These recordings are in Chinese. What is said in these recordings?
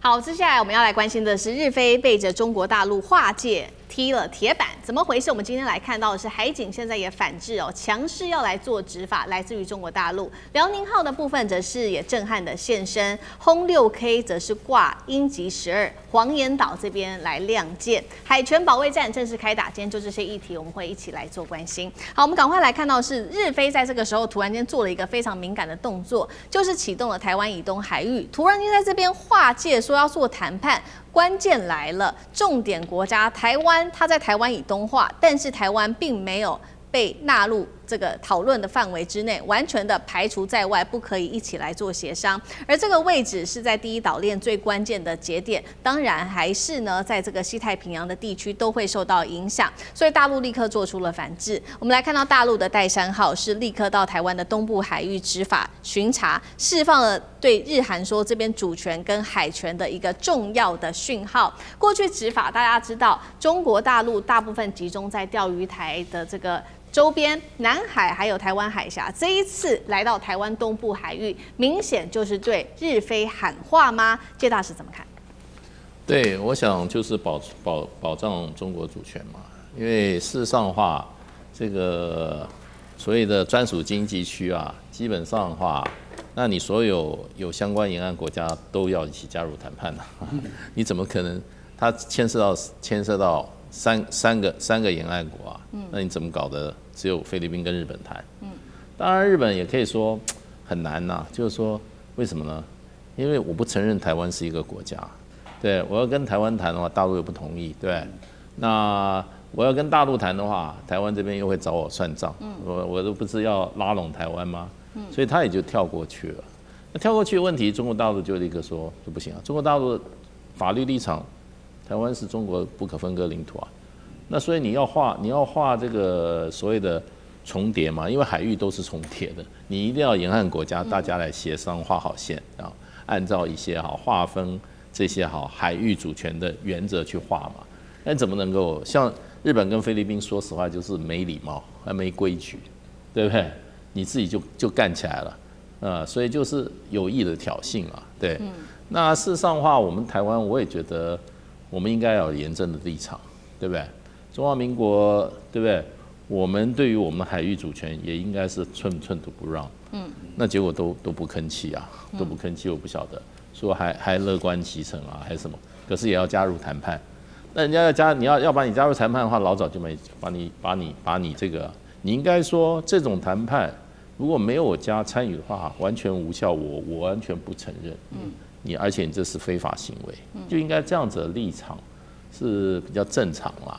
好，接下來我們要來關心的是日菲背着中國大陸劃界踢了鐵板，怎麼回事？我們今天來看到的是海警現在也反制哦，強勢要來做執法，來自於中國大陸。遼寧號的部分則是也震撼的現身，轟6K 則是掛鷹擊12，黃岩島這邊來亮劍，海權保衛戰正式開打。今天就這些議題，我們會一起來做關心。好，我們趕快來看到的是日菲在這個時候突然間做了一個非常敏感的動作，就是啟動了台灣以東海域，突然間在這邊劃界，說要做談判。關鍵來了，重點國家台灣，它在台灣以東劃，但是台灣並沒有被納入這個討論的範圍之內，完全的排除在外，不可以一起來做協商。而這個位置是在第一島鏈最關鍵的節點，當然還是呢，在這個西太平洋的地區都會受到影響，所以大陸立刻做出了反制。我們來看到大陸的岱山號是立刻到台灣的東部海域執法巡查，釋放了對日韓說這邊主權跟海權的一個重要的訊號。過去執法大家知道，中國大陸大部分集中在釣魚台的這個周邊南海還有台灣海峽，這一次來到台灣東部海域，明顯就是對日菲喊話嗎？介大使怎麼看？對，我想就是保障中國主權嘛，因為事實上的話，這個所謂的專屬經濟區啊，基本上的話，那你所有相關沿岸國家都要一起加入談判啊，你怎麼可能？它牽涉到三個沿岸國啊，那你怎麼搞的？只有菲律賓跟日本談，當然日本也可以說很難吶，就是說為什麼呢？因為我不承認台灣是一個國家，對，我要跟台灣談的話，大陸又不同意，對，那我要跟大陸談的話，台灣這邊又會找我算賬，我都不是要拉攏台灣嗎？所以他也就跳過去了。那跳過去的問題，中國大陸就立刻說就不行啊，中國大陸的法律立場，台灣是中國不可分割領土啊。那所以你要畫這個所謂的重疊嘛，因為海域都是重疊的，你一定要沿岸國家大家來協商畫好線，然後按照一些好劃分這些好海域主權的原則去畫嘛。那怎麼能夠像日本跟菲律賓，說實話就是沒禮貌，還沒規矩，對不對？你自己就幹起來了，所以就是有意的挑釁嘛，對。那事實上的話，我們台灣我也覺得我們應該要有嚴正的立場，對不對？中華民國，對不對？我們對於我們海域主權也應該是寸土不讓。那結果都不吭氣啊，都不吭氣，我不曉得說還樂觀其成啊，還是什麼？可是也要加入談判。那人家你要把你加入談判的話，老早就沒把你這個，你應該說這種談判如果沒有我加參與的話，完全無效，我完全不承認。而且你這是非法行為，就應該這樣子的立場是比較正常啦。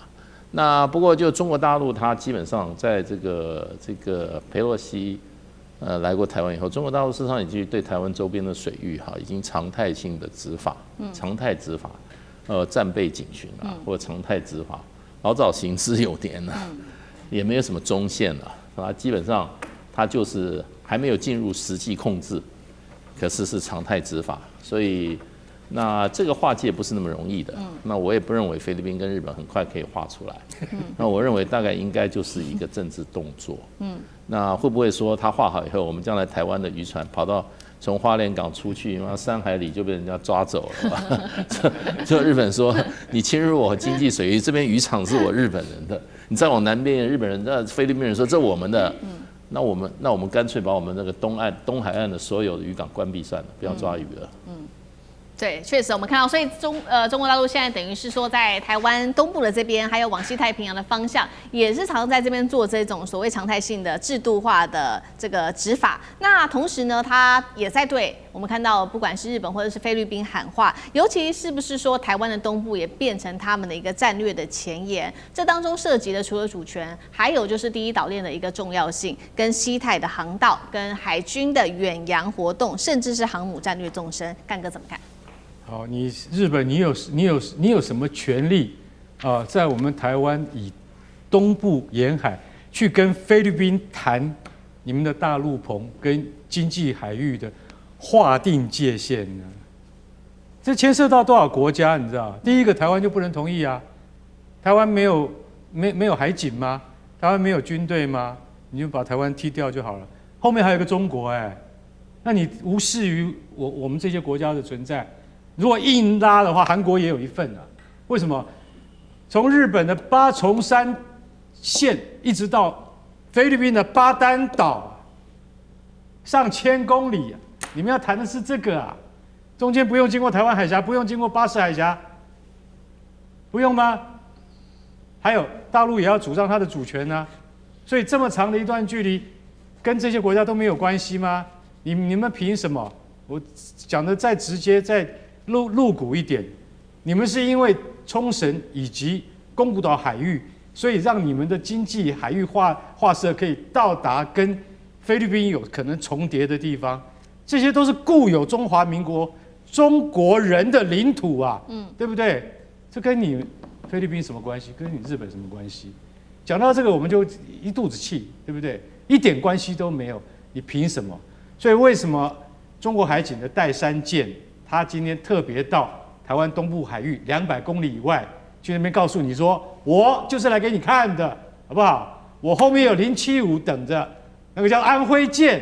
那不過就中國大陸，它基本上在這個裴洛西來過台灣以後，中國大陸事實上已經對台灣周邊的水域哈，已經常態性的執法，常態執法，戰備警巡啊，或者常態執法，老早行之有年了，也沒有什麼中線了，啊，基本上它就是還沒有進入實際控制，可是是常態執法，所以。那這個劃界不是那麼容易的，那我也不認為菲律賓跟日本很快可以劃出來，那我認為大概應該就是一個政治動作，那會不會說他劃好以後，我們將來台灣的漁船跑到從花蓮港出去，3海里就被人家抓走了吧？就日本說你侵入我經濟水域，這邊漁場是我日本人的，你再往南邊，日本人、那菲律賓人說這我們的，那我們乾脆把我們那個東海岸的所有的漁港關閉算了，不要抓魚了。對，確實我們看到，所以中國大陸現在等於是說，在台灣東部的這邊，還有往西太平洋的方向，也是常在這邊做這種所謂常態性的制度化的這個執法。那同時呢，它也在對我們看到，不管是日本或者是菲律賓喊話，尤其是不是說台灣的東部也變成他們的一個戰略的前沿？這當中涉及的除了主權，還有就是第一島鏈的一個重要性，跟西太的航道，跟海軍的遠洋活動，甚至是航母戰略縱深。幹哥怎麼看？好，日本你有什麼權利啊？在我們台灣以東部沿海去跟菲律賓談你們的大陸棚跟經濟海域的劃定界限呢？這牽涉到多少國家？你知道？第一個，台灣就不能同意啊。台灣沒有海警嗎？台灣沒有軍隊嗎？你就把台灣踢掉就好了。後面還有一個中國那你無視於我們這些國家的存在。如果硬拉的話，韓國也有一份啊。為什麼？從日本的八重山線一直到菲律賓的巴丹島，上千公里啊！你們要談的是這個啊，中間不用經過台灣海峽，不用經過巴士海峽，不用嗎？還有大陸也要主張它的主權啊，所以這麼長的一段距離，跟這些國家都沒有關係嗎？你們憑什麼？我講的再直接、再露骨一點，你們是因為沖繩以及宮古島海域，所以讓你們的經濟海域劃設可以到達跟菲律賓有可能重疊的地方，這些都是固有中華民國中國人的領土啊，對不對？這跟你菲律賓什麼關係？跟你日本什麼關係？講到這個，我們就一肚子氣，對不對？一點關係都沒有，你憑什麼？所以為什麼中國海警的戴山艦，他今天特別到台灣東部海域200公里以外，去那邊告訴你說，我就是來給你看的，好不好？我後面有075等着，那個叫安徽艦，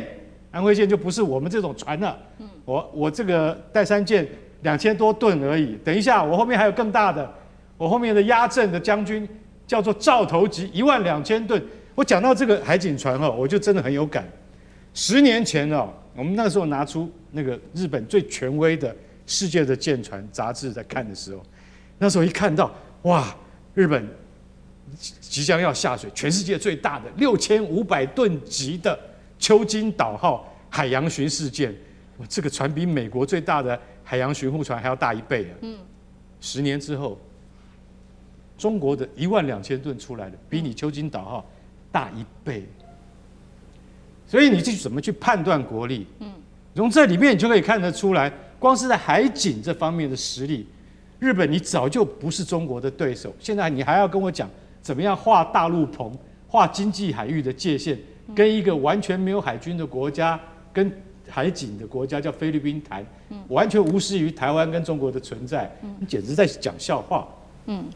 安徽艦就不是我們這種船了。我這個戴山艦2000多噸而已，等一下我後面還有更大的，我後面的壓陣的將軍叫做兆頭級12000噸。我講到這個海警船我就真的很有感。10年前我們那時候拿出那個日本最權威的世界的艦船雜誌在看的時候，那時候一看到哇，日本即將要下水，全世界最大的6500噸級的秋津島號海洋巡視艦，這個船比美國最大的海洋巡護船還要大1倍啊！10年之後，中國的12000噸出來的，比你秋津島號大1倍。所以你去怎麼去判斷國力？從這裡面你就可以看得出來，光是在海警這方面的實力，日本你早就不是中國的对手。現在你還要跟我講怎麼樣畫大陸棚、畫經濟海域的界限，跟一個完全沒有海軍的國家、跟海警的國家叫菲律賓談，完全無視於台灣跟中國的存在，你簡直在講笑話。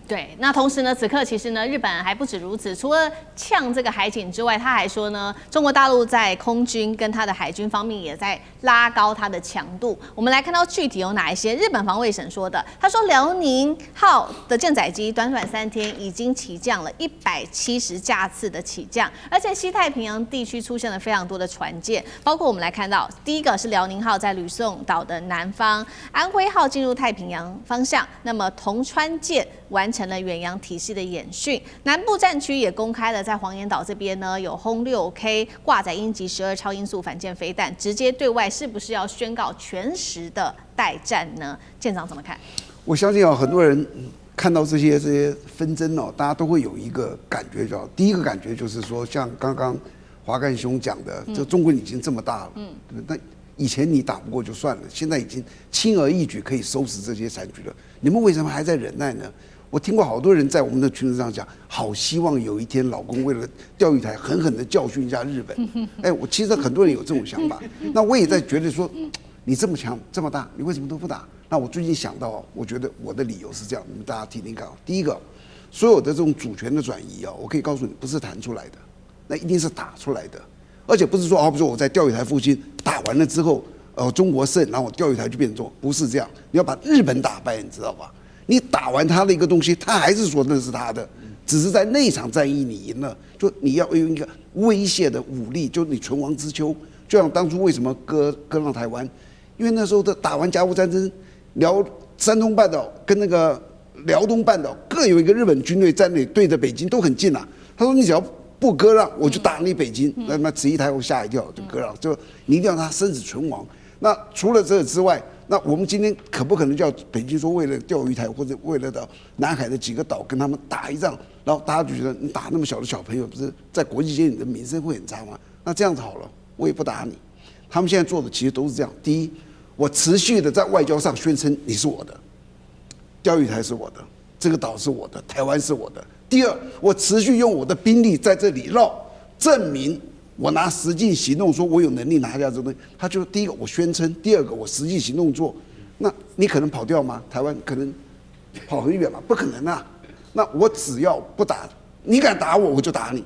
對。那同時呢，此刻其實呢，日本還不止如此，除了嗆這個海警之外，他還說呢，中國大陸在空軍跟他的海軍方面也在拉高它的強度。我們來看到具體有哪一些。日本防衛省說的，他說遼寧號的艦載機短短3天已經起降了170架次的起降，而且西太平洋地區出現了非常多的船艦，包括我們來看到第一個是遼寧號在呂宋島的南方，安徽號進入太平洋方向，那麼同川艦完成了遠洋體系的演訓，南部戰區也公開了在黃岩島這邊呢有轟6K 掛載鷹擊12超音速反艦飛彈，直接對外是不是要宣告全時的待戰呢？艦長怎麼看？我相信很多人看到這些紛爭大家都會有一個感覺，第一個感覺就是說，像剛剛華幹兄講的，這中國已經這麼大了，那以前你打不過就算了，現在已經輕而易舉可以收拾這些殘局了，你們為什麼還在忍耐呢？我聽過好多人在我們的群組上講，好希望有一天老公為了釣魚台狠狠地教訓一下日本。我其實很多人有這種想法，那我也在覺得說，你這麼強這麼大，你為什麼都不打？那我最近想到，我覺得我的理由是這樣，你們大家聽聽看。第一個，所有的這種主權的轉移我可以告訴你，不是談出來的，那一定是打出來的，而且不是说比如說我在釣魚台附近打完了之後，中國勝，然後我釣魚台就變成中國，不是這樣，你要把日本打敗，你知道吧？你打完他的一個東西，他還是說那是他的，只是在那場戰役你贏了，就你要用一個威脅的武力，就你存亡之秋。就像當初為什麼割讓台灣，因為那時候的打完甲午戰爭，山東半島跟那個遼東半島各有一個日本軍隊在那裡對着北京都很近啊。他說你只要不割讓，我就打你北京。那慈禧太后嚇一跳就割讓，就你一定要他生死存亡。那除了這個之外，那我們今天可不可能叫北京說為了釣魚台或者為了到南海的幾個島跟他們打一仗，然後大家就覺得你打那麼小的小朋友，不是在國際間你的名聲會很差嗎？那這樣子好了，我也不打你。他們現在做的其實都是這樣：第一，我持續的在外交上宣稱你是我的，釣魚台是我的，這個島是我的，台灣是我的；第二，我持續用我的兵力在這裡繞，證明我拿實際行動說我有能力拿下這個東西。他就第一個我宣稱，第二個我實際行動做。那你可能跑掉嗎？台灣可能跑很遠嗎？不可能啊。那我只要不打，你敢打我，我就打你。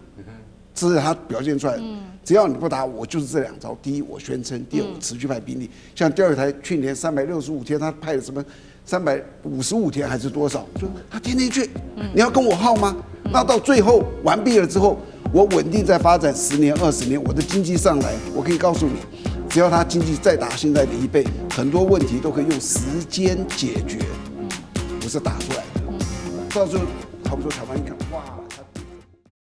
這是他表現出來的。只要你不打我，就是這2招：第一，我宣稱；第二，我持續派兵力。像釣魚台去年365天，他派了什么355天還是多少？就他天天去，你要跟我耗嗎？那到最後完畢了之後，我穩定再發展10年、20年，我的經濟上來，我可以告訴你，只要他經濟再打現在的1倍，很多問題都可以用時間解決，不是打出來的。到時候，他們說台灣一看，哇。